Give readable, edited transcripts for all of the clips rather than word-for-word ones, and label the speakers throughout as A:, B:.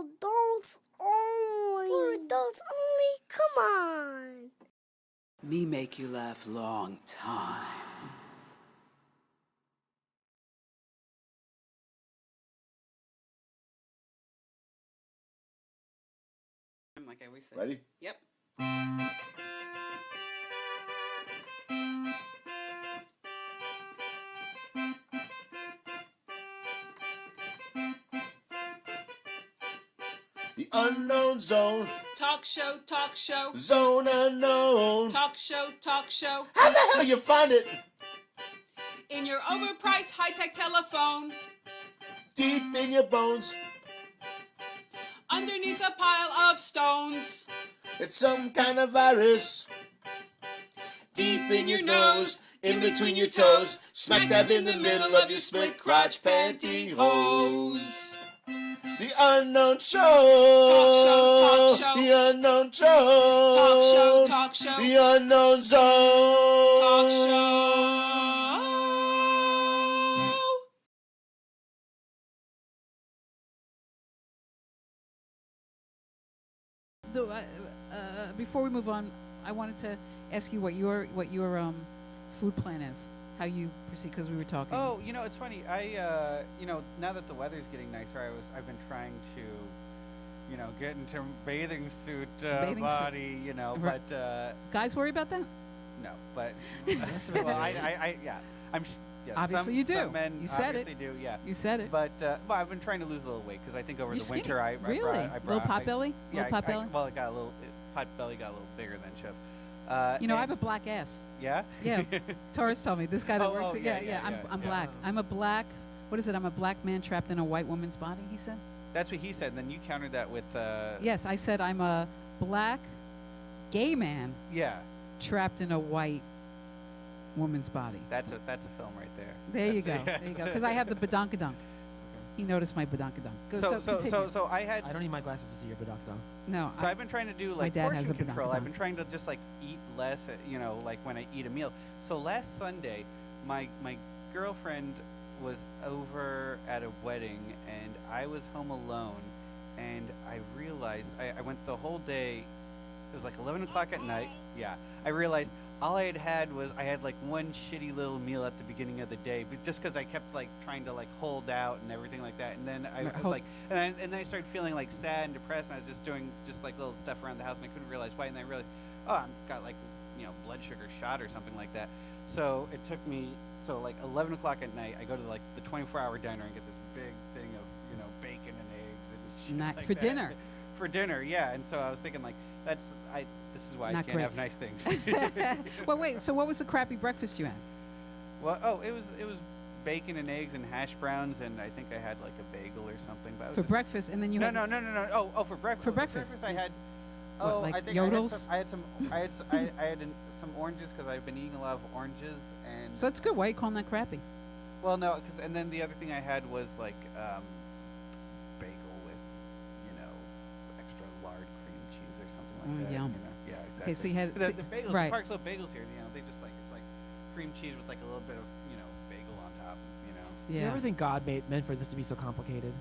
A: adults only. For adults only? Come on.
B: Me make you laugh long time. Like I always say.
C: Ready?
B: Yep.
C: The unknown zone.
B: Talk show, talk show.
C: Zone unknown.
B: Talk show, talk show.
C: How the hell you find it?
B: In your overpriced high-tech telephone.
C: Deep in your bones.
B: Underneath a pile of stones.
C: It's some kind of virus. Deep in your nose, in between your toes, smack dab in the middle of your split crotch pantyhose. The unknown show.
B: Talk show, talk show.
C: The unknown show.
B: Talk show, talk show.
C: The unknown zone.
B: Talk show. Before we move on, I wanted to ask you what your food plan is, how you proceed, because we were talking.
D: Oh, it's funny. I, now that the weather's getting nicer, I've been trying to, get into bathing suit body,
B: Right.
D: but
B: Guys worry about that?
D: no, but well, I'm. Yes,
B: Obviously you do.
D: Some men
B: You said it.
D: obviously do, yeah.
B: You said it.
D: But I've been trying to lose a little weight because I think over
B: You're
D: the
B: skinny.
D: winter I
B: Really?
D: brought
B: Little pot belly?
D: Yeah,
B: Little pot belly?
D: well, pot belly got a little bigger than should.
B: I have a black ass.
D: Yeah.
B: Yeah. Taurus told me, this guy that
D: Oh,
B: works.
D: oh,
B: Yeah.
D: yeah,
B: I'm
D: yeah.
B: black. I'm a black. What is it? I'm a black man trapped in a white woman's body. He said.
D: That's what he said. And then you countered that with.
B: Yes, I said I'm a black gay man
D: Yeah.
B: trapped in a white woman's body.
D: That's a film right there.
B: There you
D: That's
B: go.
D: it.
B: There you go. Because I have the badonkadunk. He noticed my badonkadunk.
D: So I had.
E: I don't need my glasses to see your badonk.
B: No.
D: So I've been trying to do
B: my
D: like
B: dad has
D: portion
B: a
D: control.
B: badonkadunk.
D: I've been trying to just like eat less, like when I eat a meal. So last Sunday, my girlfriend was over at a wedding and I was home alone, and I realized I went the whole day. It was like 11 o'clock at night. Yeah, I realized all I had was I had like one shitty little meal at the beginning of the day, but just because I kept like trying to like hold out and everything like that, and then I was like, and then I started feeling like sad and depressed, and I was just doing just like little stuff around the house, and I couldn't realize why, and then I realized, oh, I've got like blood sugar shot or something like that. So it took me like 11 o'clock at night. I go to like the 24-hour diner and get this big thing of bacon and eggs and shit
B: Not
D: like
B: for
D: that.
B: dinner.
D: For dinner, yeah. And so I was thinking like this is why
B: Not
D: I can't
B: great.
D: have nice things.
B: Well, wait. So what was the crappy breakfast you had?
D: Well, it was bacon and eggs and hash browns, and I think I had like a bagel or something. But
B: For breakfast, and then you had
D: no. Oh, for breakfast.
B: For breakfast.
D: I had.
B: What,
D: Oh,
B: like
D: I think
B: yodels?
D: I had some some oranges because I've been eating a lot of oranges, and
B: So that's good. Why are you calling that crappy?
D: well, no, and then the other thing I had was like bagel with extra lard cream cheese or something like that.
B: Yum.
D: Yeah, exactly.
B: Okay, so you had
D: the bagels,
B: right.
D: the Park Slope bagels here. They just like it's like cream cheese with like a little bit of bagel on top.
E: You
B: Yeah.
E: ever think God meant for this to be so complicated?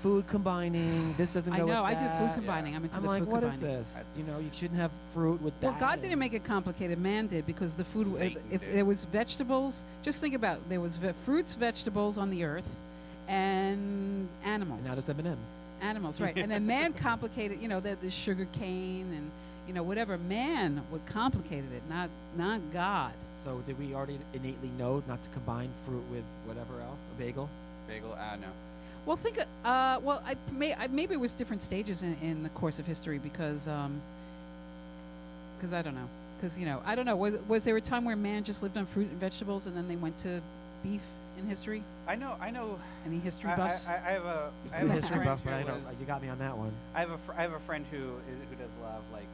E: Food combining, this doesn't
B: I
E: go with
B: know. I do
E: that.
B: food combining. I'm into
E: I'm
B: the
E: like,
B: food
E: what is
B: combining.
E: this? You shouldn't have fruit with that.
B: Well, God didn't make it complicated. Man did, because the food.
D: Satan
B: If
D: did.
B: there was vegetables, just think about there was fruits, vegetables on the earth, and animals.
E: And now there's M&Ms.
B: Animals, right? And then man complicated. The sugar cane and whatever. Man would complicated it, not God.
E: So did we already innately know not to combine fruit with whatever else? A bagel?
D: Bagel, no.
B: Well, think. Maybe it was different stages in the course of history because I don't know. Because I don't know. Was there a time where man just lived on fruit and vegetables, and then they went to beef in history?
D: I know.
B: Any history buffs?
D: I have a
E: History
D: friend
E: buff,
D: who
E: but I don't.
D: was-
E: You got me on that one.
D: I have a friend who does a lot of like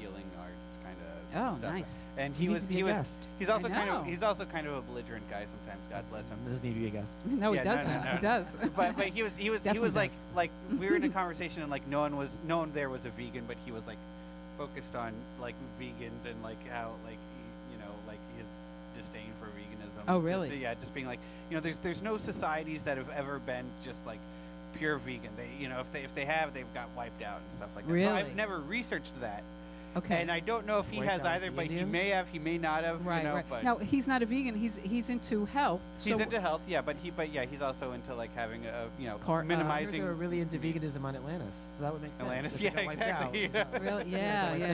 D: healing arts kind of
B: Oh,
D: stuff.
B: nice.
D: And
E: He needs to be a guest.
D: he's also
B: I know.
D: he's also kind of a belligerent guy sometimes. God bless him.
E: Doesn't need to be a guest.
B: No,
D: Yeah,
B: he
D: no,
B: doesn't.
D: no, no.
B: He does.
D: but he was
B: Definitely
D: like
B: does.
D: we were in a conversation and like no one there was a vegan, but he was like focused on like vegans and like how like like his disdain for veganism.
B: Oh, really?
D: Just being like there's no societies that have ever been just like pure vegan. They, if they have, they've got wiped out and stuff like that.
B: Really?
D: So I've never researched that.
B: Okay.
D: And I don't know if he
E: Wiped
D: has
E: out
D: either, but he
E: Indians?
D: may have, he may not have.
B: Right, right.
D: But
B: No, he's not a vegan. He's into health.
D: he's
B: so
D: into health, yeah. But he's also into like having a,
B: I heard
E: I heard
D: minimizing.
E: they were really into veganism on Atlantis, so that would make sense.
D: Atlantis,
E: if they
D: yeah,
E: got wiped
D: exactly.
E: out.
D: Yeah.
B: Really?
E: Yeah,
B: Yeah,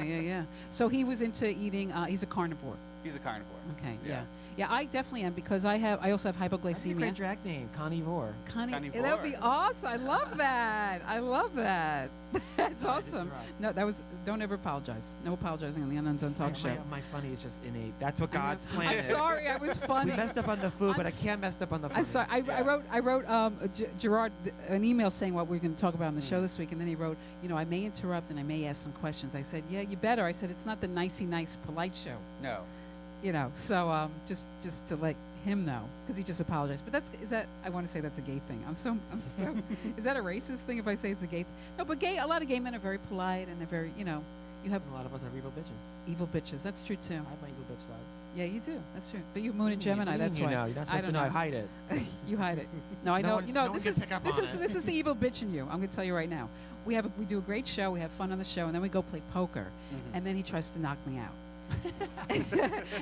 E: like
B: yeah, yeah. So he was into eating. He's a carnivore.
D: He's a carnivore.
B: Okay.
D: Yeah.
B: Yeah, I definitely am because I also have
E: That'd be a great
B: hypoglycemia.
E: drag name, Carnivore.
B: That would be
D: Carnivore.
B: awesome. I love that. I love that. That's
E: No, I
B: awesome.
E: didn't
B: No, that was. Don't ever apologize. No apologizing on the Unknown Zone Talk Show.
E: My funny is just innate. That's what God's plan
B: I'm
E: is.
B: sorry, I was funny.
E: We messed up on the food, but
B: I'm
E: I can't mess up on the funny.
B: I'm sorry. I wrote Gerard an email saying what we're going to talk about on the
E: Mm.
B: show this week, and then he wrote, I may interrupt and I may ask some questions. I said, yeah, you better. I said it's not the nicey nice polite show.
D: No.
B: So just to let him know, because he just apologized. But I want to say that's a gay thing. I'm so is that a racist thing if I say it's a gay? No, but a lot of gay men are very polite and they're very, you have
E: A lot of us have evil bitches.
B: evil bitches. That's true too.
E: I have my evil bitch side.
B: Yeah, you do. That's true. But you have Moon and Gemini.
E: What do you
B: That's
E: mean
B: why.
E: you know? You're not
B: I
E: supposed to
B: don't
E: know. I
B: know.
E: hide it.
B: You hide it. No, I
E: No
B: know.
E: one-
B: You know,
E: no one
B: this
E: can
B: is
E: pick up
B: this
E: on
B: is
E: it.
B: this is the evil bitch in you. I'm going to tell you right now. We do a great show. We have fun on the show, and then we go play poker, and then he tries to knock me out.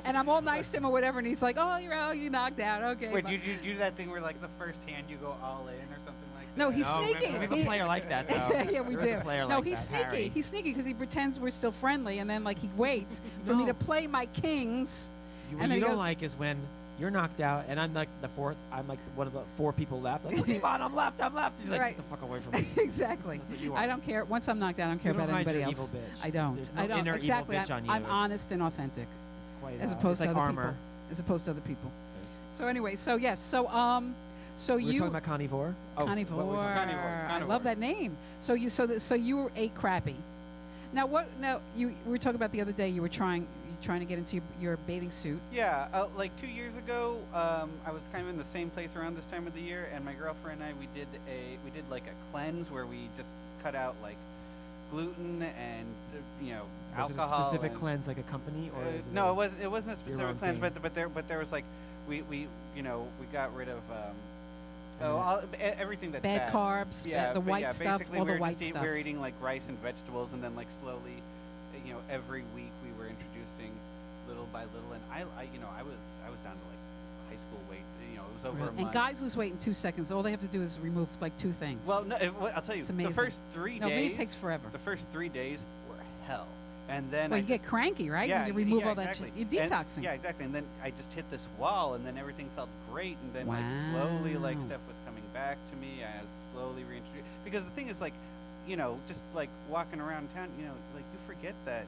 B: And I'm all nice to him or whatever, and he's like, "Oh, you knocked out. Okay."
D: Wait,
B: bye."
D: do you do that thing where like the first hand you go all in or something like that?
B: No, he's
E: No,
B: sneaky.
E: We have a player like that, though.
B: Yeah, we
E: There is
B: do.
E: a player
B: No,
E: like
B: he's
E: that,
B: sneaky.
E: Harry.
B: He's sneaky because he pretends we're still friendly, and then like he waits for me
E: No.
B: to play my kings.
E: What
B: And
E: you
B: then he
E: don't
B: goes-
E: like is when you're knocked out, and I'm like the fourth. I'm like one of the 4 people left. Like, come on, I'm left. He's like,
B: Right.
E: get the fuck away from me.
B: exactly.
E: That's what you
B: I
E: are.
B: don't care. Once I'm knocked out, I don't care
E: You don't
B: about
E: hide
B: anybody
E: your
B: else.
E: evil bitch.
B: I don't.
E: There's no
B: I don't.
E: inner evil
B: Exactly.
E: bitch on you.
B: I'm
E: It's-
B: honest and authentic,
E: It's quite,
B: as
E: it's
B: opposed to
E: like
B: other
E: armor.
B: people. As opposed to other people. So anyway, so yes, so
E: We were
B: you
E: talking about carnivore. Oh,
B: carnivore.
E: what were we talking about?
D: Carnivores,
B: I love that name. So you were a crappie. Now what? Now we were talking about the other day. You were trying to get into your bathing suit.
D: Yeah, like 2 years ago, I was kind of in the same place around this time of the year, and my girlfriend and I we did like a cleanse where we just cut out like gluten and
E: Was
D: alcohol.
E: it a specific
D: and-
E: cleanse, like a company, or is
D: no,
E: a-
D: it wasn't a
E: your
D: specific
E: own
D: cleanse,
E: thing?
D: but there was like we got rid of everything that's
B: Bad carbs,
D: Yeah,
B: the
D: but
B: white
D: yeah,
B: stuff,
D: basically
B: all
D: we
B: the
D: were
B: white
D: just
B: stuff.
D: we were eating like rice and vegetables, and then like slowly, every week we were introducing little by little, and I was down to like high school weight. It was over a
B: And
D: month.
B: guys lose weight in 2 seconds. All they have to do is remove like 2 things.
D: Well, no, I'll tell you,
B: It's
D: the
B: amazing.
D: first 3
B: no,
D: days.
B: really, it takes forever.
D: The first 3 days were hell, and then
B: Well,
D: I
B: you get cranky, right?
D: Yeah,
B: when you remove
D: yeah,
B: all that
D: exactly.
B: shit. You're
D: And-
B: detoxing.
D: yeah, exactly. And then I just hit this wall, and then everything felt great, and then like slowly, like
B: Wow.
D: stuff was coming back to me. I was slowly reintroduced because the thing is, like, just like walking around town, like you forget that,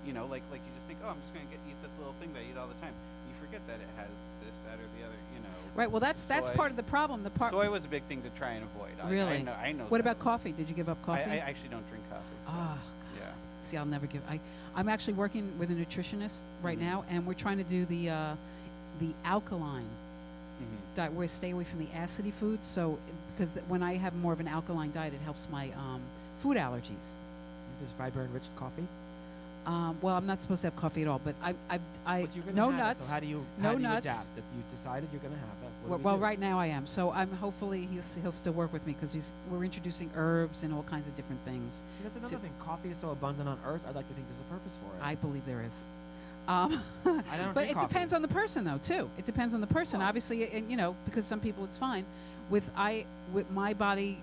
D: like you just think, oh, I'm just gonna eat this little thing that I eat all the time. You forget that it has this, that, or the other,
B: Right. Well, that's
D: soy.
B: part of the problem.
D: Soy was a big thing to try and avoid.
B: Really?
D: I know.
B: What
D: some.
B: about coffee? Did you give up coffee?
D: I actually don't drink coffee. So,
B: Oh,
D: yeah.
B: See, I'll never give. I'm actually working with a nutritionist right
D: Mhm.
B: now, and we're trying to do the alkaline
D: Mhm.
B: diet, where I stay away from the acidy foods. So, because when I have more of an alkaline diet, it helps my food allergies.
E: This fiber-enriched coffee.
B: Well, I'm not supposed to have coffee at all, but I
E: But you're gonna
B: no
E: have it,
B: nuts.
E: so how do you
B: no nuts.
E: adapt? That you decided you're gonna have that. What do
B: Well,
E: we
B: well,
E: do?
B: right now I am. So I'm hopefully he'll still work with me because we're introducing herbs and all kinds of different things.
E: See, that's another
B: to-
E: thing. Coffee is so abundant on Earth. I'd like to think there's a purpose for it.
B: I believe there is.
E: I don't
B: But
E: drink
B: it
E: coffee.
B: depends on the person, though, too. It depends on the person,
E: Well-
B: obviously, and because some people it's fine. With my body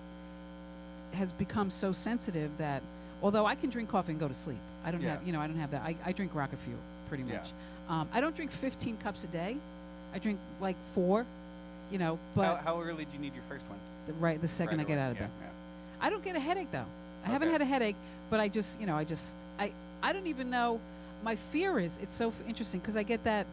B: has become so sensitive that although I can drink coffee and go to sleep, I don't
D: Yeah.
B: have I don't have that. I drink Rocket Fuel pretty
D: Yeah.
B: much. I don't drink 15 cups a day. I drink like 4, but
D: How early do you need your first one?
B: the second
D: Right
B: I get
D: away.
B: out of
D: Yeah,
B: bed.
D: yeah.
B: I don't get a headache though. I haven't
D: Okay.
B: had a headache, but I don't even know. My fear is it's so interesting because I get that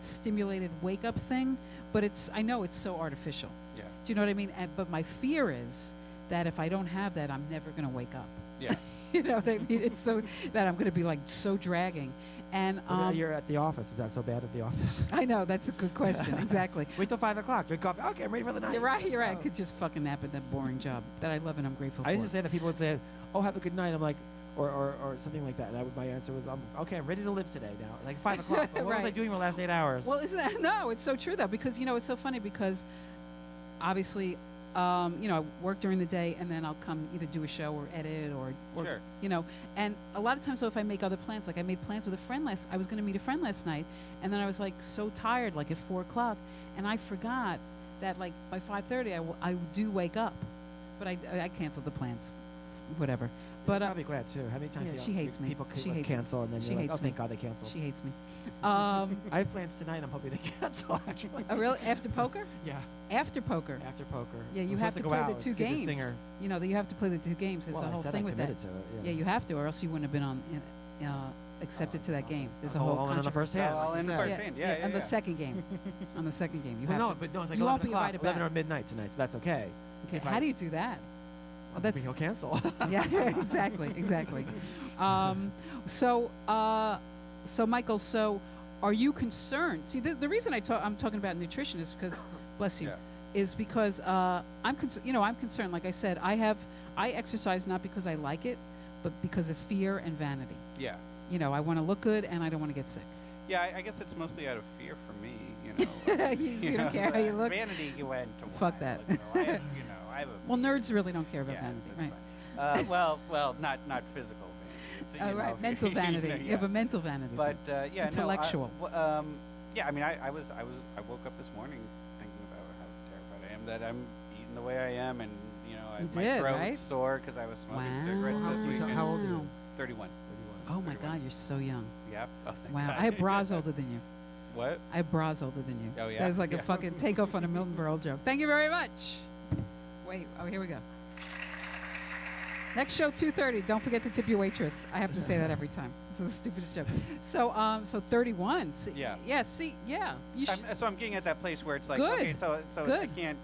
B: stimulated wake up thing, but I know it's so artificial.
D: Yeah.
B: Do you know what I mean? But my fear is that if I don't have that, I'm never going to wake up.
D: Yeah.
B: You know what I mean? It's so that I'm going to be like so dragging. And
E: But, you're at the office. Is that so bad at the office?
B: I know that's a good question. Exactly.
E: Wait till 5 o'clock. Drink coffee. Okay, I'm ready for the night.
B: You're right. You're right. I
E: Oh.
B: could just fucking nap at that boring job that I love and I'm grateful
E: I
B: for.
E: used to say that people would say, "Oh, have a good night." I'm like, or something like that. And my answer was, "Okay, I'm ready to live today now." Like 5 o'clock. But what was I
B: Right.
E: doing for the last 8 hours?
B: Well, isn't that no? It's so true though because it's so funny because obviously I work during the day, and then I'll come either do a show or edit or
D: Sure.
B: And a lot of times, so if I make other plans, like I made plans with a friend I was going to meet a friend last night, and then I was like so tired, like at 4:00, and I forgot that like by 5:30 I do wake up, but I canceled the plans, whatever. But
E: I'll be glad too. How many times
B: yeah,
E: do
B: she hates me.
E: people
B: She hates
E: cancel and then
B: She
E: you're like,
B: hates
E: oh, thank
B: me.
E: God they canceled.
B: she hates me.
E: I have plans tonight. I'm hoping they cancel. Actually.
B: Really? After poker?
E: Yeah.
B: After poker.
E: After poker.
B: Yeah, you
E: I'm
B: have
E: supposed
B: to
E: go
B: play
E: out
B: the
E: and
B: two
E: see the
B: games.
E: singer.
B: You have to play the two games. There's
E: Well,
B: a
E: I
B: whole
E: said
B: thing
E: I
B: with that.
E: committed to it.
B: Yeah, you have to, or else you wouldn't have been on accepted to that game. There's a whole
E: all in on the first hand.
D: All
E: like
D: in
E: you
D: the
E: said.
D: first hand. Yeah,
B: on the second game. On the second game, you
E: Well,
B: have
E: no,
B: to.
E: but no, it's like
B: You
E: 11
B: won't be
E: o'clock,
B: invited
E: 11
B: back.
E: or midnight tonight, so that's okay.
B: Okay,
E: if
B: how
E: I-
B: do you do that? Well,
E: Maybe
B: that's
E: he'll cancel.
B: yeah, exactly. So Michael, so are you concerned? See, the reason I'm talking about nutrition is because, bless you,
D: Yeah.
B: is because I'm concerned. Like I said, I exercise not because I like it, but because of fear and vanity.
D: Yeah.
B: I want to look good and I don't want to get sick.
D: Yeah, I guess it's mostly out of fear for me,
B: You don't care how you look.
D: Vanity went to
B: Fuck that.
D: I have a
B: Well, nerds really don't care about
D: yeah,
B: vanity,
D: that's
B: right?
D: fine. Well, not physical vanity. It's,
B: Oh, right, mental vanity. You have a mental vanity.
D: But yeah,
B: Intellectual.
D: Yeah, I mean, I woke up this morning thinking about how terrified I am that I'm eating the way I am, and my
B: did,
D: throat's
B: right?
D: sore because I was smoking
B: Wow.
D: cigarettes this week.
E: How old are you?
D: 31.
B: Oh my
D: 31.
B: God, you're so young.
D: Yep. Oh, thank
B: Wow,
D: God.
B: I have bras older than you.
D: What?
B: I have bras older than you.
D: Oh, yeah?
B: That was like a
D: Yeah.
B: fucking takeoff on a Milton Berle joke. Thank you very much. Wait, here we go. Next show, 2:30. Don't forget to tip your waitress. I have to say that every time. It's the stupidest joke. So 31. See,
D: Yeah.
B: Yeah. See. Yeah. You should.
D: So I'm getting at that place where it's like,
B: Good.
D: okay, so I
B: Good.
D: can't,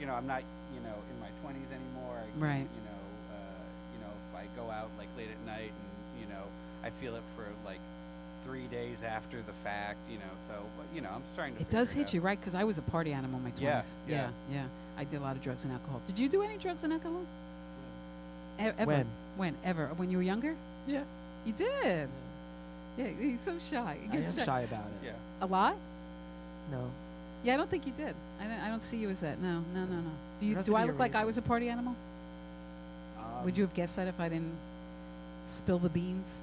D: I'm not, in my 20s anymore. I can't,
B: Right.
D: if I go out like late at night and, I feel it for like 3 days after the fact, so, but, I'm starting to
B: It
D: figure
B: does hit
D: out.
B: you, right? Because I was a party animal in my 20s.
D: Yeah,
B: Yeah. I did a lot of drugs and alcohol. Did you do any drugs and alcohol? Ever?
E: When?
B: When? Ever? When you were younger?
E: Yeah.
B: You did. Yeah. He's so shy. He
E: I
B: gets
E: am shy about it.
D: Yeah.
B: A lot?
E: No.
B: Yeah, I don't think you did. I don't see you as that. No.
E: There has
B: Do
E: to
B: I
E: be a
B: look like I
E: reason.
B: was a party animal? Would you have guessed that if I didn't spill the beans?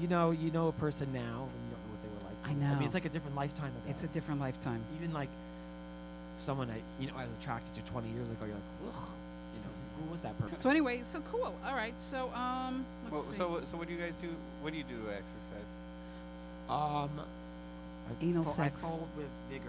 E: You know a person now, and you don't know what they were like.
B: I
E: I
B: know.
E: mean, it's like a different lifetime ago.
B: It's a different lifetime.
E: Even like someone I was attracted to 20 years ago. You're like, ugh. Who was that person?
B: So anyway, so cool. All right. So let's see.
D: So what do you guys do? What do you do to exercise?
B: Anal
E: I
B: sex.
E: fold with vigor.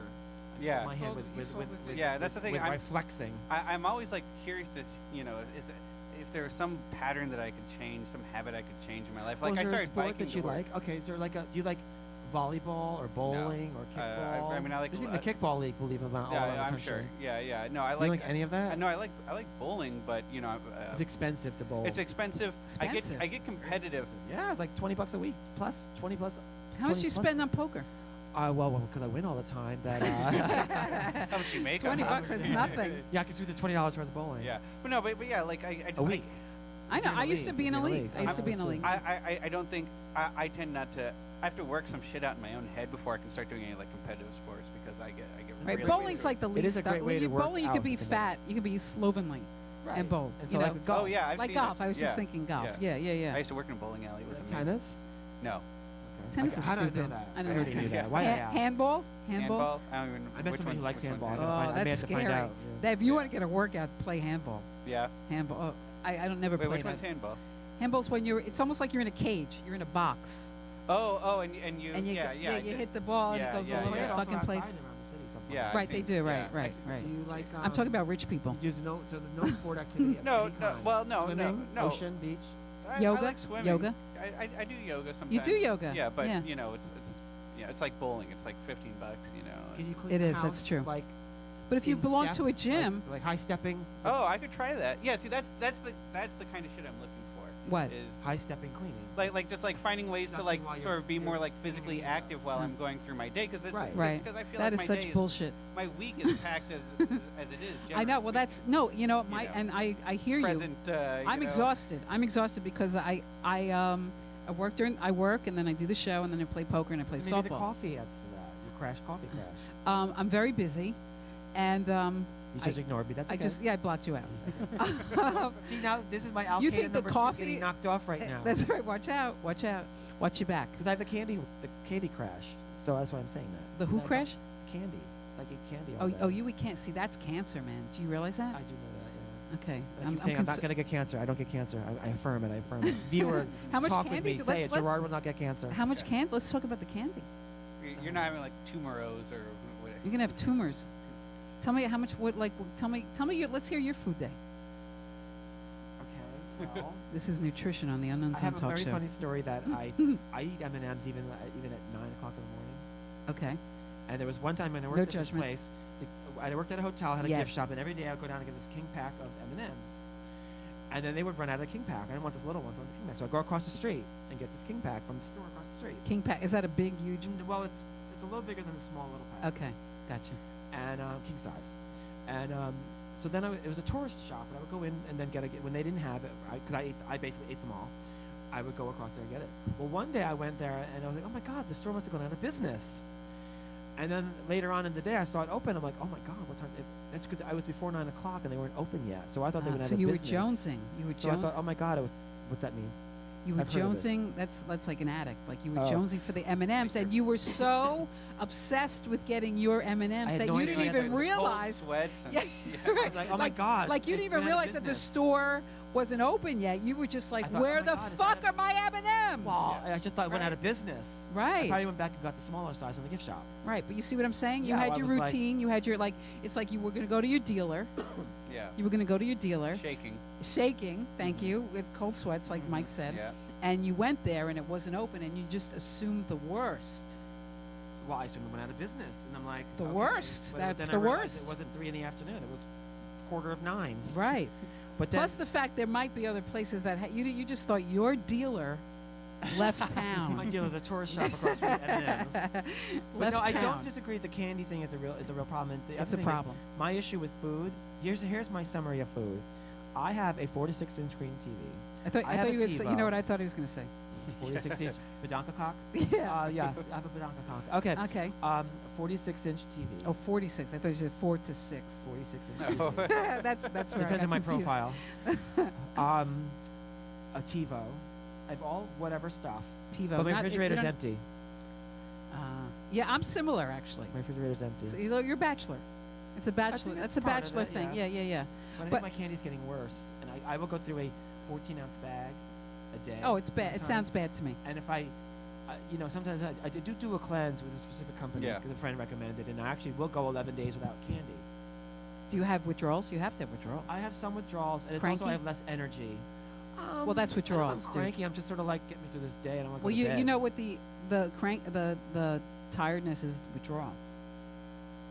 E: I
D: Yeah.
E: fold my hand
B: Fold- you fold with vigor.
D: Yeah, that's the thing.
E: With
D: I'm
E: my flexing.
D: I'm always like curious to, if there's some pattern that I could change, some habit I could change in my life. Like
E: Well,
D: I
E: is there a
D: started
E: sport
D: biking
E: that you
D: to work.
E: like? Okay, is there like do you like volleyball or bowling or kickball?
D: I mean, I like
E: There's even a kickball league, believe it or not. all
D: Yeah,
E: around the
D: I'm
E: country.
D: sure. Yeah. No, I
E: You
D: like.
E: like any of that?
D: No, I like bowling, but
E: It's expensive to bowl.
D: it's expensive.
B: Expensive.
D: I get competitive.
E: Yeah, it's like $20 a week plus 20 plus.
B: How much
E: 20
B: you
E: plus-
B: spend on poker?
E: Well, because I win all the time. That
D: How much you make?
B: $20,
D: on
B: that's
D: it?
B: nothing.
E: yeah, I can do the $20 worth of bowling.
D: Yeah, but no, but yeah, like I just
E: A week.
B: I know.
E: You're in
B: I
E: a
B: used to
E: league.
B: be in a
E: You're in a
B: league.
E: league.
B: I used to be in a
E: I'm
B: league.
D: I don't think I tend not to. I have to work some shit out in my own head before I can start doing any like competitive sports because I get
B: Right,
D: really
B: bowling's
D: into
B: like the
E: It
B: least.
E: is a great way to work
B: Bowling, you
E: out
B: could be
E: the thing.
B: fat. You could be slovenly and bowl.
E: And
B: you
E: so
B: know,
E: like
D: it.
E: golf.
D: Oh yeah, I've
B: like
D: seen
B: golf.
D: It.
B: I was just
D: Yeah.
B: thinking golf.
D: Yeah.
B: Yeah.
D: I used to work in a bowling alley. It was amazing.
E: Tennis.
D: No.
E: Okay.
B: Tennis
E: Okay,
B: is
E: how did I know
B: stupid.
E: that?
B: I know
E: I already knew that. Why?
B: Handball.
D: Handball. I don't even.
E: I met
D: which
E: somebody who
D: one's-
E: likes
D: which one's
E: handball. I
D: it?
E: gotta find- I may
B: that's
E: have to find
B: scary.
E: out, yeah.
B: That if you
D: Yeah.
B: want to get a workout, play handball.
D: Yeah.
B: Handball. Oh, I don't never
D: Wait,
B: play
D: which
B: that.
D: one's handball?
B: Handball's when you're. It's almost like you're in a cage. You're in a box.
D: Oh, and you.
B: And you
D: yeah.
B: you hit the ball and
D: Yeah,
B: it goes
D: yeah,
B: all over
E: Play
B: the
E: it also
B: fucking place.
E: outside around the city sometimes.
D: Yeah, I've
B: Right, they
D: seen-
B: do.
D: yeah,
B: Right.
E: Do you like?
B: I'm talking about rich people.
E: There's no. So there's no sport activity. of
D: No,
E: any
D: no,
E: kind.
D: well, no, no,
E: Swimming,
D: no.
E: Ocean, beach.
D: I
B: Yoga?
D: like swimming.
B: Yoga?
D: I do yoga sometimes.
B: You do yoga?
D: Yeah, but
B: Yeah.
D: it's like bowling. It's like $15.
E: Can you clean
B: It
E: the
B: is, that's
E: house,
B: true.
E: Like
B: But if you
E: in
B: belong
E: step?
B: to a gym,
E: like high stepping.
D: Oh, I could try that. Yeah, see, that's the kind of shit I'm looking for.
B: What?
D: Is
E: High stepping cleaning.
D: like just like finding ways to
E: Dusting
D: like
E: while you're-
D: sort of be more like
E: you're
D: physically
E: cleaning things
D: active
E: up.
D: while
B: Hmm.
D: I'm going through my day because
E: Right.
B: right.
D: because I feel
B: That
D: like
B: is
D: my
B: such
D: day
B: bullshit.
D: my week is packed as it is.
B: I know. Well, that's no. You know, my
D: know.
B: and I hear
D: present.
B: you. I'm exhausted. I'm exhausted because I work and then I do the show and then I play poker and I play
E: Maybe the
B: softball.
E: coffee adds to that. Your coffee crash.
B: I'm very busy, and
E: You just ignored me. That's okay.
B: I blocked you out.
E: See, now this is my Al
B: You
E: Qaeda
B: think the
E: number 2
B: coffee-
E: getting knocked off right now.
B: That's right. Watch out. Watch your back.
E: Because I have the candy crash. So that's why I'm saying that.
B: The who
E: And I
B: crash?
E: got Candy. Like eat candy all
B: Oh,
E: day.
B: you can't see. That's cancer, man. Do you realize that?
E: I do know that,
B: Okay.
E: yeah. I keep saying I'm not going to get cancer. I don't get cancer. I affirm it. I affirm it. Viewer,
B: How much
E: talk with
B: candy
E: me.
B: do-
E: Say
B: let's-
E: it.
B: let's-
E: Gerard will not get cancer.
B: How much candy? Let's talk about the candy.
D: You're not having like tumoros or what?
B: You're gonna have tumors. Tell me how much. What like? Tell me. Let's hear your food day.
E: Okay. Well,
B: This is nutrition on the Unknown
E: I
B: Zone
E: have a
B: Talk
E: very
B: Show.
E: funny story that I eat M&Ms even at 9 o'clock in the morning.
B: Okay.
E: And there was one time when I worked
B: No
E: at this
B: judgment.
E: place. I worked at a hotel, had a
B: Yeah.
E: gift shop, and every day I would go down and get this king pack of M&Ms. And then they would run out of the king pack. I didn't want this little one, so I wanted the king pack. So I'd go across the street and get this king pack from the store across the street.
B: King Pack. Is that a big, huge?
E: Well, it's a little bigger than the small little pack.
B: Okay. Gotcha.
E: And king size. And so then it was a tourist shop, and I would go in and then when they didn't have it, because I basically ate them all. I would go across there and get it. Well, one day I went there and I was like, oh my God, the store must have gone out of business. And then later on in the day, I saw it open. I'm like, oh my God, what time? That's because I was before 9 o'clock and they weren't open yet. So I thought they went out
B: so
E: of
B: you
E: business.
B: were jonesing. You were
E: So I
B: jonesing.
E: thought, oh my God, what's that mean?
B: You were
E: I've heard of it.
B: jonesing. That's like an addict. Like you were
E: Oh.
B: jonesing for the M&Ms, and you were so obsessed with getting your M&Ms
E: had
B: that
E: no
B: you
E: idea
B: didn't
E: I had
B: even
E: the
B: realize.
D: Sweats and
B: Yeah,
E: I
B: right.
E: was like, oh my God.
B: Like you
E: it's
B: didn't even
E: been out of
B: realize that the
E: business.
B: store wasn't open yet. You were just like,
E: I thought,
B: where
E: oh my
B: the
E: God, is
B: fuck
E: that
B: are my M&Ms?
E: Well, I just thought it went out of business. I
B: Right.
E: probably went back and got the smaller size in the gift shop.
B: Right, but you see what I'm saying? You
E: Yeah,
B: had
E: I
B: your
E: was like-
B: routine. You had your it's like you were going to go to your dealer.
D: yeah,
B: You were going to go to your dealer,
D: shaking.
B: shaking. Thank you, with cold sweats, like Mike said.
D: Yeah.
B: And you went there, and it wasn't open, and you just assumed the worst.
E: Well, I assumed it went out of business, and I'm like,
B: The
E: okay.
B: worst.
E: But
B: That's
E: then
B: the
E: I realized
B: worst.
E: It wasn't 3 in the afternoon. It was 9:15.
B: Right.
E: But then
B: Plus the fact there might be other places that you just thought your dealer left
E: my
B: town.
E: dealer, the tourist shop across from M&M's. But
B: Left
E: no, I
B: town.
E: don't disagree. The candy thing is a real problem. And the
B: It's
E: other
B: a
E: thing is,
B: problem.
E: my issue with food. Here's my summary of food. I have a 46-inch screen TV.
B: I
E: have
B: thought
E: a
B: you were. You know
E: TiVo.
B: what I thought he was going to say?
E: 46-inch Badanka cock.
B: Yeah.
E: Yes, I have a Badanka cock. Okay.
B: Okay.
E: 46-inch TV.
B: Oh, 46. I thought you said 4 to 6.
E: 46-inch
D: No.
E: TV.
B: that's where I
E: Depends
B: got
E: on my
B: confused.
E: profile. A TiVo. I have all whatever stuff.
B: TiVo.
E: But my
B: not-
E: refrigerator's
B: you don't-
E: empty.
B: Yeah, I'm similar actually.
E: My refrigerator's empty.
B: So you're a bachelor. It's a bachelor.
E: think
B: That's
E: that's
B: a
E: part of
B: bachelor
E: it,
B: thing.
E: yeah.
B: Yeah.
E: But I
B: But-
E: think my candy's getting worse, and I will go through a 14-ounce bag a day.
B: Oh, it's bad. It
E: sometimes.
B: sounds bad to me.
E: And if sometimes I do a cleanse with a specific company
D: Yeah.
E: because a friend recommended, and I actually will go 11 days without candy.
B: Do you have withdrawals? You have to have withdrawals.
E: I have some withdrawals, and it's
B: Cranky?
E: also I have less energy.
B: Well, that's
E: I don't know if
B: withdrawals,
E: I'm
B: dude.
E: cranky. I'm just sort of like, get me through this day, and I want to
B: Well,
E: go to bed.
B: you know what the tiredness is withdrawal.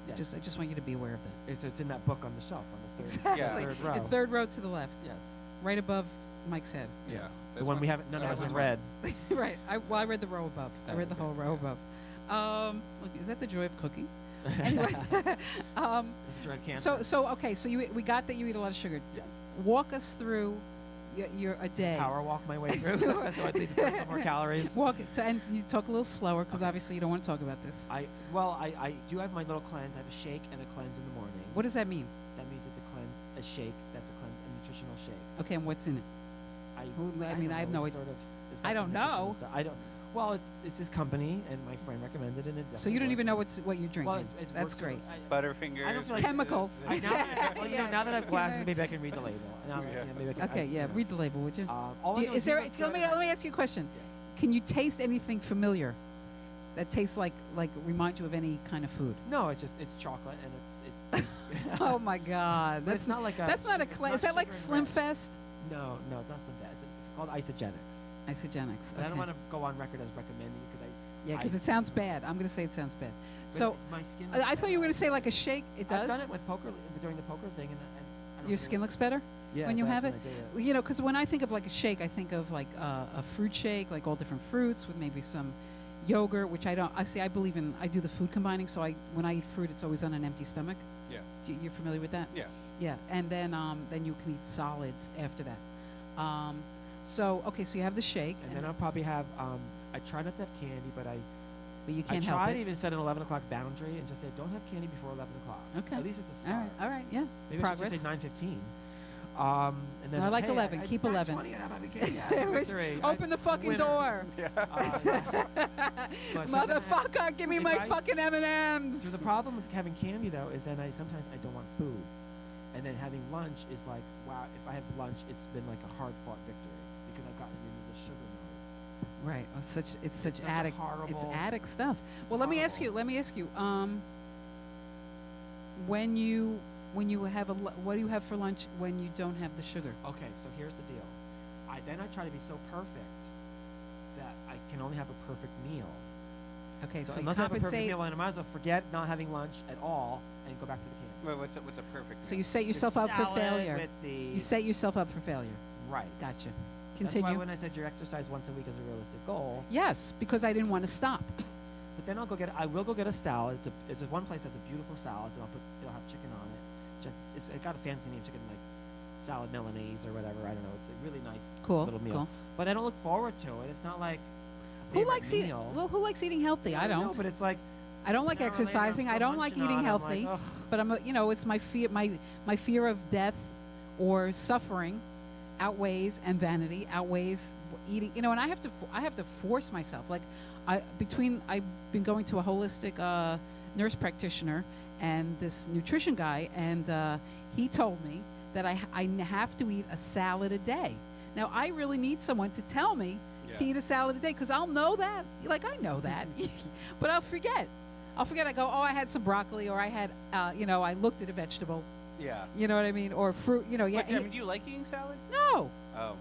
E: Yes.
B: I just want you to be aware of that.
E: It's in that book on the shelf on the third,
B: Exactly.
E: third row.
B: The third row to the left,
E: Yes.
B: right above Mike's head.
D: Yeah.
E: Yes.
D: This
E: The one we haven't. None of
D: that
E: us has
D: one.
E: read.
B: Right. I read the row above. I
E: Oh,
B: read the
E: okay.
B: whole row above. Look, is that the joy of cooking? Anyway.
E: It's dread cancer.
B: So we got that you eat a lot of sugar.
E: Yes.
B: Walk us through your a day.
E: Power walk my way through, so at least burn some more calories.
B: And you talk a little slower because obviously you don't want to talk about this.
E: I do have my little cleanse. I have a shake and a cleanse in the morning.
B: What does that mean?
E: That means it's a cleanse, a shake. That's a cleanse, a nutritional shake.
B: Okay, and what's in it? I mean,
E: don't
B: I have
E: know,
B: no
E: it's
B: idea.
E: Sort of, it's got
B: I
E: some
B: don't
E: nutritional
B: know.
E: stuff. I don't. Well, it's this company, and my friend recommended it. And it
B: So you don't
E: definitely
B: even know
E: works.
B: what you're drinking.
E: Well, it's
B: That's
E: works sort
B: great.
E: of-
D: Butterfingers.
E: I don't feel like
B: Chemicals.
E: now that I have glasses, maybe I can read the label. Now,
D: Yeah.
E: maybe I can,
B: Okay, yeah. Read the label, would you?
E: All
B: Do
E: I
B: you
E: know
B: is there?
E: you
B: Let me ask you a question. Can you taste anything familiar that tastes like reminds you of any kind of food?
E: No, it's chocolate, and it's
B: Oh my God,
E: But it's not like a.
B: that's not a
E: it's
B: cleanse.
E: not
B: Is that like
E: sugar and
B: Slim
E: red.
B: Fest?
E: No, it's not Slim Fast. It's called isogenics.
B: Isogenics.
E: But I don't
B: Okay.
E: want to go on record as recommending it because
B: Yeah, because it sounds bad. I'm going to say it sounds bad.
E: but
B: So
E: my skin.
B: I thought you were going to say like a shake. It does.
E: I've done it with poker during the poker thing, and I don't
B: Your skin looks better
E: yeah,
B: when
E: it
B: you
E: does
B: have it.
E: when I do
B: Well, you know, because when I think of like a shake, I think of like a fruit shake, like all different fruits with maybe some yogurt, which I don't. I believe in. I do the food combining, so when I eat fruit, it's always on an empty stomach.
D: Yeah.
B: You're familiar with that?
D: Yeah.
B: Yeah, and then you can eat solids after that. So you have the shake.
E: And then I'll probably have. I try not to have candy, but
B: but you
E: I
B: can't help
E: try
B: it.
E: to even set an 11 o'clock boundary and just say, don't have candy before 11 o'clock.
B: Okay.
E: At least it's a
B: All
E: start.
B: right. All right. Yeah.
E: Maybe
B: Progress.
E: I should just say 9:15. And then
B: I like
E: hey,
B: 11.
E: I
B: Keep
E: got
B: 11.
E: 20 and I'm having candy. Yeah, victory.
B: Open the fucking
E: winner.
B: door,
E: Yeah. But
B: motherfucker! Give me
E: if
B: my
E: I-
B: fucking M&Ms.
E: So the problem with having candy though is then sometimes I don't want food, and then having lunch is like, wow, if I have lunch, it's been like a hard fought victory because I've gotten into the sugar mode.
B: Right. Well, it's such
E: such a
B: addict.
E: horrible-
B: It's addict stuff. Well, let me ask you. When you have what do you have for lunch when you don't have the sugar?
E: Okay, so here's the deal. I try to be so perfect that I can only have a perfect meal.
B: Okay, so you
E: unless I have a perfect
B: compensate.
E: meal, and I might as well forget not having lunch at all and go back to the candy.
D: Wait, what's a perfect?
B: So
D: meal?
B: you set yourself
E: The
B: up for
E: salad
B: failure.
E: With the
B: You set yourself up for failure.
E: right.
B: Gotcha.
E: That's
B: Continue.
E: why when I said your exercise once a week is a realistic goal,
B: Yes, because I didn't want to stop.
E: but then I will go get a salad. There's one place that's a beautiful salad, and it'll have chicken on it. It got a fancy name, chicken like salad Milanese or whatever. I don't know. It's a really nice
B: Cool.
E: little meal.
B: Cool.
E: But I don't look forward to it. It's not like a
B: Who
E: favorite
B: likes eating?
E: meal.
B: Well, who likes eating healthy? I
E: know,
B: don't.
E: but it's like
B: I don't like
E: an hour later, I'm
B: exercising. I
E: still
B: don't like
E: munching
B: eating
E: on it. I'm
B: healthy.
E: like, ugh.
B: But it's my fear. My fear of death or suffering outweighs, and vanity outweighs eating. And I have to force myself. Like I've been going to a holistic nurse practitioner and this nutrition guy, and he told me that I have to eat a salad a day. Now I really need someone to tell me to eat a salad a day, because I'll know that. Like I know that, but I'll forget. I go, oh, I had some broccoli, or I had, I looked at a vegetable.
D: Yeah.
B: You know what I mean? Or fruit. Yeah.
D: But, I mean, do you like eating salad?
B: No.
D: Oh.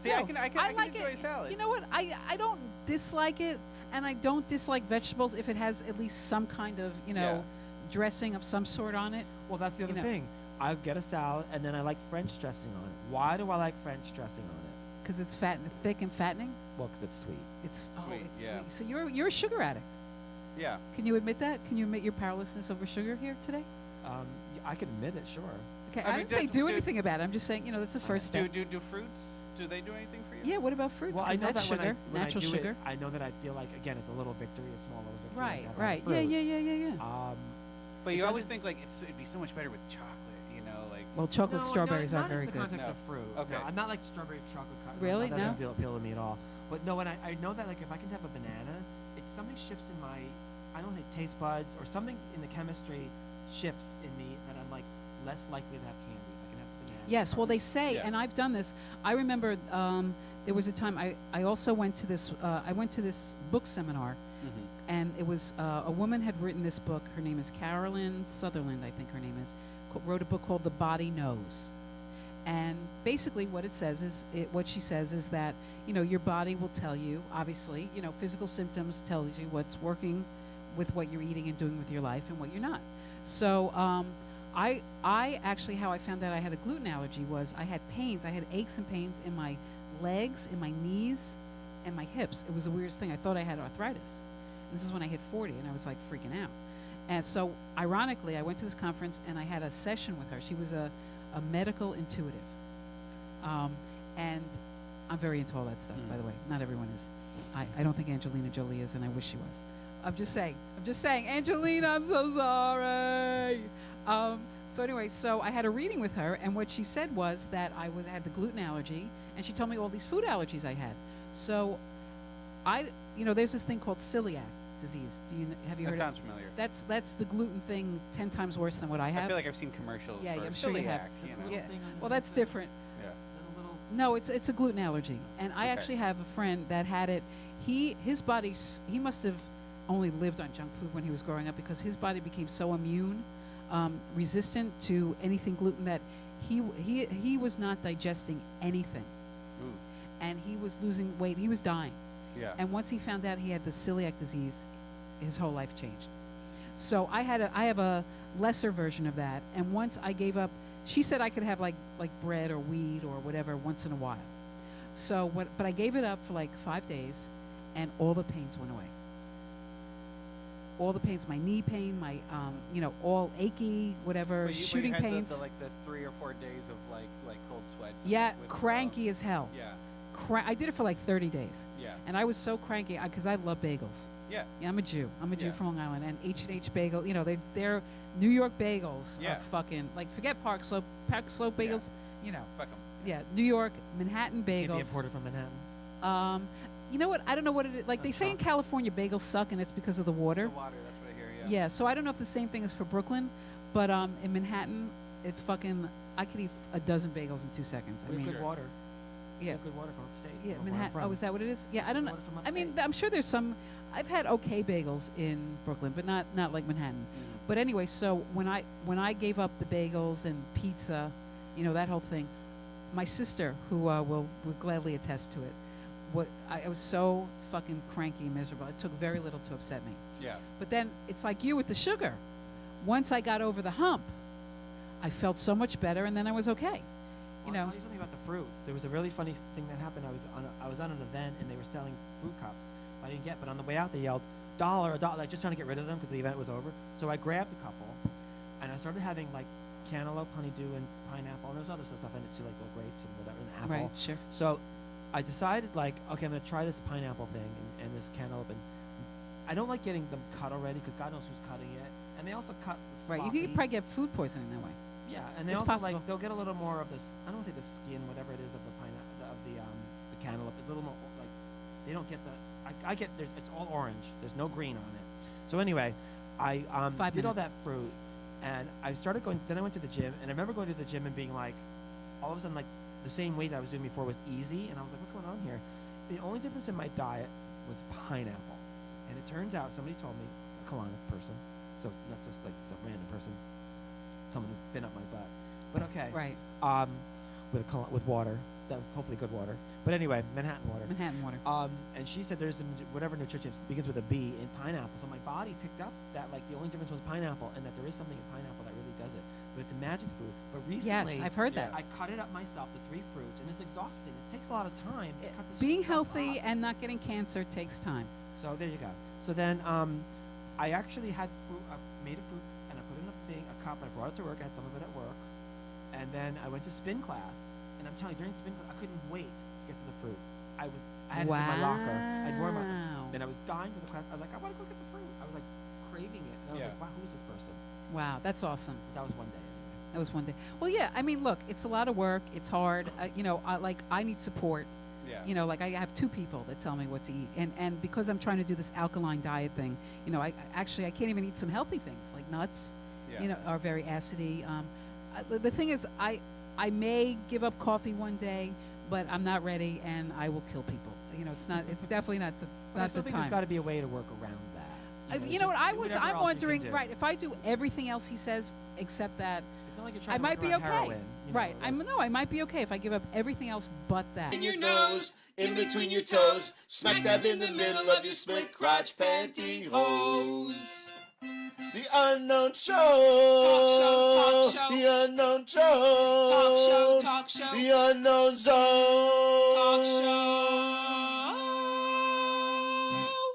D: See,
B: No.
D: I can
B: like
D: enjoy
B: it.
D: salad.
B: You know what? I don't dislike it, and I don't dislike vegetables if it has at least some kind of dressing of some sort on it.
E: Well, that's the other
B: know.
E: thing. I get a salad, and then I like French dressing on it. Why do I like French dressing on it?
B: Because it's thick and fattening.
E: Well, because it's sweet.
B: It's
D: Sweet,
B: it's
D: yeah.
B: sweet. So you're a sugar addict.
D: Yeah.
B: Can you admit that? Can you admit your powerlessness over sugar here today?
E: I can admit it, sure.
B: Okay,
D: I
B: I
D: mean,
B: didn't say
D: do-
B: do
D: do-
B: anything about it. I'm just saying, that's the first step.
D: Do fruits? Do they do anything for you?
B: Yeah. What about fruits?
E: Well, I
B: 'Cause
E: know
B: that's
E: that
B: sugar,
E: when
B: natural
E: I do
B: sugar.
E: It, I know that I feel like, again, it's a little victory, a small little victory.
B: Right.
E: like
B: Right.
E: having
B: Yeah.
E: fruit.
D: But
E: It
D: you always
E: doesn't-
D: think like it'd be so much better with chocolate, like.
B: Well, chocolate
E: No,
B: strawberries
E: not
B: are very
E: in the
B: good.
E: context
D: No.
E: of fruit.
D: Okay.
E: No, I'm not like strawberry chocolate.
B: Really?
E: That
B: No?
E: doesn't appeal to me at all. But no, when I know that like if I can have a banana, something shifts in my, I don't know, taste buds or something in the chemistry shifts in me that I'm like less likely to have candy. I can have banana.
B: Yes, well, they say,
D: Yeah.
B: and I've done this. I remember there was a time I also went to this. I went to this book seminar,
D: Mm-hmm.
B: and it was a woman had written this book. Her name is Carolyn Sutherland, I think her name is. Wrote a book called The Body Knows, and basically what it says is what she says is that your body will tell you. Obviously, physical symptoms tells you what's working with what you're eating and doing with your life and what you're not. So I actually, how I found out I had a gluten allergy was I had pains. I had aches and pains in my legs, in my knees, and my hips. It was the weirdest thing. I thought I had arthritis. And this is when I hit 40, and I was like freaking out. And so, ironically, I went to this conference, and I had a session with her. She was a medical intuitive. And I'm very into all that stuff, by the way. Not everyone is. I don't think Angelina Jolie is, and I wish she was. I'm just saying, Angelina, I'm so sorry. So anyway, so I had a reading with her, and what she said was that I had the gluten allergy, and she told me all these food allergies I had. So there's this thing called celiac disease. Have you
D: That
B: heard
D: sounds
B: of
D: familiar.
B: it? That's the gluten thing 10 times worse than what I have.
D: I feel like I've seen commercials.
B: Yeah,
D: for
B: I'm sure you have.
D: celiac, you know?
B: Yeah.
E: Thing on
B: Well,
E: the
B: that's
E: inside.
B: different.
D: Yeah.
E: Is that a little?
B: No, it's a gluten allergy, and I
D: Okay.
B: actually have a friend that had it. His body, he must have only lived on junk food when he was growing up, because his body became so immune, resistant to anything gluten, that he was not digesting anything,
D: Ooh.
B: and he was losing weight. He was dying,
D: Yeah.
B: and once he found out he had the celiac disease, his whole life changed. So I have a lesser version of that, and once I gave up. She said I could have like bread or wheat or whatever once in a while. So but I gave it up for like 5 days, and all the pains went away. All the pains, my knee pain, my all achy, whatever,
D: But
B: shooting
D: you had
B: pains.
D: the 3 or 4 days of like cold sweats.
B: Yeah,
D: with,
B: cranky as hell.
D: Yeah.
B: I did it for like 30 days,
D: Yeah.
B: and I was so cranky because I love bagels.
D: Yeah.
B: Yeah, I'm a Jew. I'm a Jew
D: Yeah.
B: from Long Island, and H&H Bagel. You know, they're New York bagels
D: Yeah.
B: are fucking like forget Park Slope. Park Slope
D: Yeah.
B: bagels. You know.
D: Fuck 'em.
B: Yeah, New York, Manhattan
E: Can't be
B: bagels.
E: imported from Manhattan.
B: You know what? I don't know what it is. Like they say in California, bagels suck, and it's because of the water.
D: The water, that's what I hear, yeah.
B: Yeah. So I don't know if the same thing is for Brooklyn, but in Manhattan, it fucking I could eat a dozen bagels in 2 seconds. I
E: We have
B: mean,
E: good water. We
B: yeah,
E: have good water from upstate.
B: yeah,
E: from where I'm
B: Manhattan. Oh,
E: from.
B: is that what it is? Yeah, I don't know.
E: Water from
B: I mean,
E: upstate.
B: I'm sure there's some. I've had okay bagels in Brooklyn, but not like Manhattan.
D: Mhm.
B: But anyway, so when I gave up the bagels and pizza, you know that whole thing, my sister, who will gladly attest to it, I was so fucking cranky and miserable. It took very little to upset me.
D: Yeah.
B: But then it's like you with the sugar. Once I got over the hump, I felt so much better, and then I was okay. You
E: I'll
B: know.
E: tell you something about the fruit. There was a really funny thing that happened. I was on an event and they were selling fruit cups. I didn't get, but on the way out they yelled $1, $1, like just trying to get rid of them because the event was over. So I grabbed a couple, and I started having like cantaloupe, honeydew, and pineapple, and there's other stuff in it too, like little grapes and whatever, and apple.
B: Right. Sure.
E: So I decided like, okay, I'm gonna try this pineapple thing and this cantaloupe, and I don't like getting them cut already because God knows who's cutting it, and they also cut
B: Right. You
E: sloppy.
B: could probably get food poisoning that way.
E: Yeah, and they
B: It's
E: also
B: possible.
E: like they'll get a little more of this. I don't want to say the skin, whatever it is of the pineapple, of the cantaloupe. It's a little more like they don't get the. I get there's it's all orange. There's no green on it. So anyway, I
B: 5
E: did all
B: minutes.
E: that fruit, and I started going. Then I went to the gym, and I remember going to the gym and being like, all of a sudden like the same weight that I was doing before was easy, and I was like, what's going on here? The only difference in my diet was pineapple, and it turns out somebody told me, a colonic person, so not just like some random person, someone who's been up my butt. But okay.
B: Right.
E: With water. That was hopefully good water. But anyway, Manhattan water.
B: Manhattan water.
E: And she said there's whatever nutrition begins with a B in pineapple. So my body picked up that like the only difference was pineapple, and that there is something in pineapple that really does it. But it's a magic food. But recently,
B: Yes, I've heard
D: Yeah.
B: that.
E: I cut it up myself, the 3 fruits, and it's exhausting. It takes a lot of time to cut this
B: Being
E: stuff
B: healthy
E: up.
B: and not getting cancer takes time.
E: So there you go. So then I actually had fruit. I made a fruit and I put it in a cup. And I brought it to work. I had some of it at work, and then I went to spin class. And I'm telling you, during spin class, I couldn't wait to get to the fruit. I had it in my locker. I'd warm up,
B: Wow.
E: and I was dying for the class. I was like, I want to go get the fruit. I was like craving it. And I was
D: Yeah.
E: like, wow, who is this person?
B: Wow, that's awesome.
E: That was one day anyway.
B: That was one day. Well, yeah. I mean, look, it's a lot of work. It's hard. You know, I need support.
D: Yeah.
B: You know, like I have 2 people that tell me what to eat, and because I'm trying to do this alkaline diet thing, you know, I can't even eat some healthy things like nuts.
D: Yeah.
B: You know, are very acidy. The thing is, I may give up coffee one day, but I'm not ready, and I will kill people. You know, it's not. It's definitely not the
E: But I
B: not
E: still
B: the
E: think
B: time.
E: there's got to be a way to work around that.
B: You know what?
E: just whatever
B: I'm
E: else you
B: wondering.
E: can do.
B: Right, if I do everything else he says except that,
E: I feel like you're
B: I
E: trying to
B: might
E: work
B: be
E: around
B: okay.
E: heroin, you know,
B: Right.
E: like-
B: I might be okay if I give up everything else but that.
C: In your nose, in between your toes, smack dab in the middle of your split crotch pantyhose. The unknown show.
B: Talk show.
C: The unknown show.
B: Talk show.
C: The unknown zone.
B: Talk show.